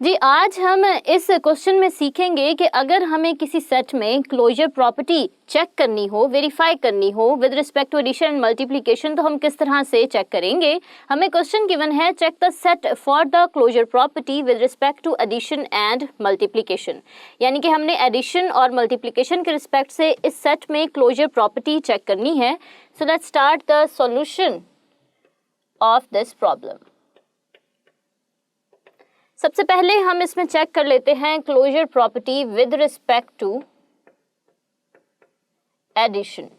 जी, आज हम इस क्वेश्चन में सीखेंगे कि अगर हमें किसी सेट में क्लोजर प्रॉपर्टी चेक करनी हो, वेरीफाई करनी हो with respect to addition and multiplication, तो हम किस तरह से चेक करेंगे। हमें क्वेश्चन गिवन है, check the set for the closure property with respect to addition and multiplication. यानी कि हमने एडिशन और मल्टीप्लिकेशन के रिस्पेक्ट से इस सेट में क्लोजर प्रॉपर्टी चेक करनी है। So let's start the solution of this problem. सबसे पहले हम इसमें चेक कर लेते हैं closure property with respect to addition.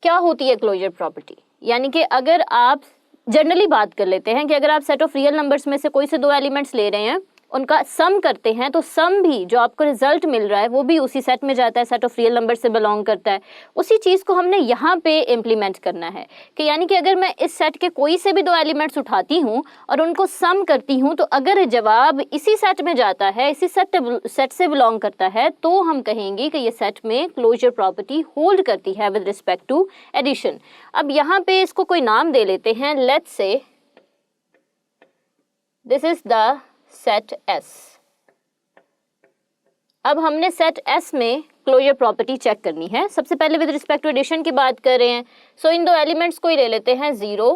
क्या होती है क्लोजर प्रॉपर्टी? यानी कि अगर आप जनरली बात कर लेते हैं कि अगर आप सेट ऑफ रियल नंबर्स में से कोई से दो एलिमेंट्स ले रहे हैं, उनका सम करते हैं, तो सम भी जो आपको रिजल्ट मिल रहा है वो भी उसी सेट में जाता है, सेट ऑफ रियल नंबर से बिलोंग करता है। उसी चीज़ को हमने यहाँ पे इम्प्लीमेंट करना है कि यानी कि अगर मैं इस सेट के कोई से भी दो एलिमेंट्स उठाती हूँ और उनको सम करती हूँ, तो अगर जवाब इसी सेट में जाता है, इसी सेट से बिलोंग करता है, तो हम कहेंगे कि ये सेट में क्लोजर प्रॉपर्टी होल्ड करती है विद रिस्पेक्ट टू एडिशन। अब यहाँ पे इसको कोई नाम दे लेते हैं। Let's say this is the set S। अब हमने सेट S में क्लोजर प्रॉपर्टी चेक करनी है। सबसे पहले विद रिस्पेक्ट टू एडिशन की बात कर रहे हैं। सो इन दो एलिमेंट्स को ही ले लेते हैं, 0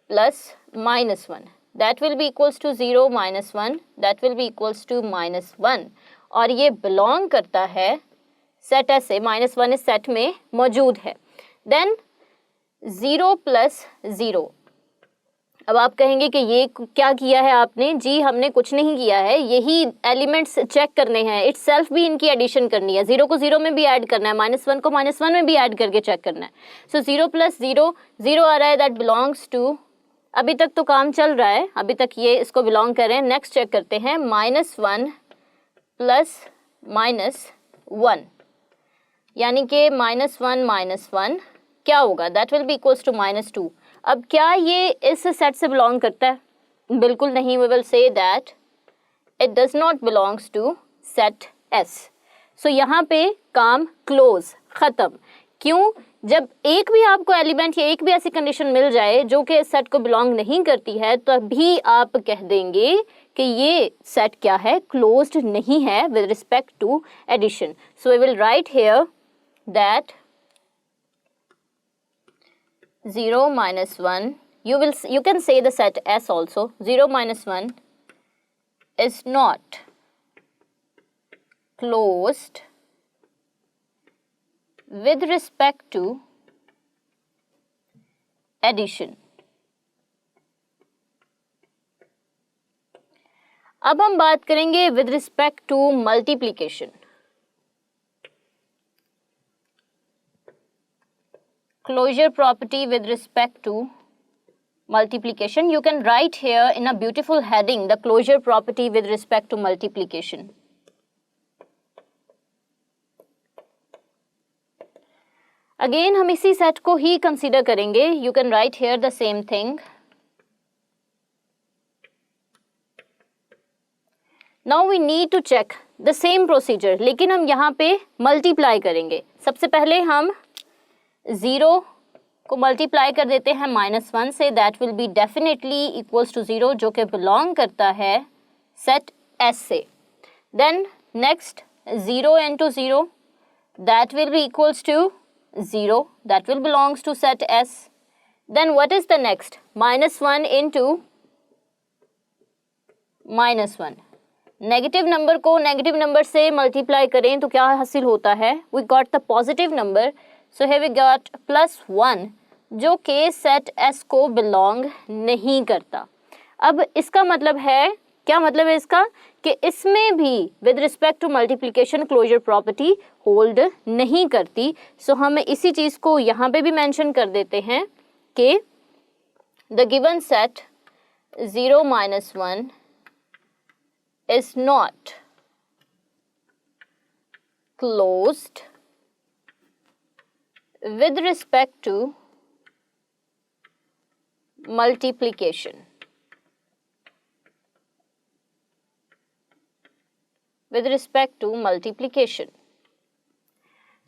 plus -1, that will be equals to 0 -1, that will be equals to -1, और ये बिलोंग करता है सेट S से। -1 इस सेट में मौजूद है। Then 0 plus 0। अब आप कहेंगे कि ये क्या किया है आपने? जी, हमने कुछ नहीं किया है, यही एलिमेंट्स चेक करने हैं, इट्स सेल्फ भी इनकी एडिशन करनी है, 0 को 0 में भी ऐड करना है, -1 को -1 में भी ऐड करके चेक करना है। सो 0 प्लस 0, 0 आ रहा है, दैट बिलोंग्स टू, अभी तक तो काम चल रहा है, अभी तक ये इसको बिलोंग कर रहे हैं। नेक्स्ट चेक करते हैं, -1 प्लस -1, यानी कि -1 क्या होगा? That will be equals to -2। अब क्या ये इस सेट से बिलोंग करता है? बिल्कुल नहीं। We will say that it does not belongs to set S। So यहाँ पे काम क्लोज, खत्म। क्यों? जब एक भी आपको एलिमेंट या एक भी ऐसी कंडीशन मिल जाए जो कि इस सेट को बिलोंग नहीं करती है, तभी आप कह देंगे कि ये सेट क्या है? क्लोज्ड नहीं है with respect to addition. So we will write here that 0 -1, you can say the set S also, 0 -1 is not closed with respect to addition। अब हम बात करेंगे with respect to multiplication। Closure property with respect to multiplication. You can write here in a beautiful heading the closure property with respect to multiplication. Again हम इसी set को ही consider करेंगे। You can write here the same thing. Now we need to check the same procedure, लेकिन हम यहाँ पे multiply करेंगे। सबसे पहले हम 0 को मल्टीप्लाई कर देते हैं -1 से, that will be definitely equals to 0, जो कि बिलोंग करता है सेट S से। Then next 0 into 0, that will be equals to 0, that will belongs to set S। Then what is the next? -1 into -1। Negative number को negative number से multiply करें तो क्या हासिल होता है? We got the positive number. So here we got +1, जो कि सेट S को बिलोंग नहीं करता। अब इसका मतलब है, क्या मतलब है इसका? कि इसमें भी with respect to multiplication closure property hold नहीं करती। सो हम इसी चीज़ को यहाँ पे भी मेंशन कर देते हैं कि the given set 0 -1 is not closed with respect to multiplication। With respect to multiplication,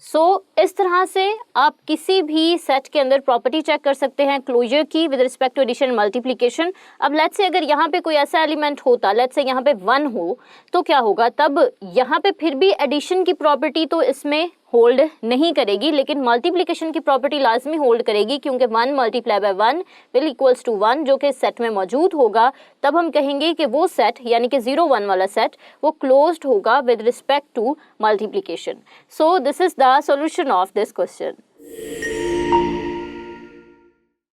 सो इस तरह से आप किसी भी सेट के अंदर प्रॉपर्टी चेक कर सकते हैं क्लोजर की with respect to addition multiplication. अब लेट्स से अगर यहाँ पे कोई ऐसा एलिमेंट होता, लेट्स से यहाँ पे 1 हो, तो क्या होगा, तब यहाँ पे फिर भी एडिशन की प्रॉपर्टी तो इसमें होल्ड नहीं करेगी, लेकिन मल्टीप्लिकेशन की प्रॉपर्टी लाजमी होल्ड करेगी, क्योंकि 1 multiply by 1 will equals to 1 जो कि इस सेट में मौजूद होगा। तब हम कहेंगे कि वो सेट यानी कि 0 1 वाला सेट वो क्लोज्ड होगा with respect to multiplication. So this is the solution of this question.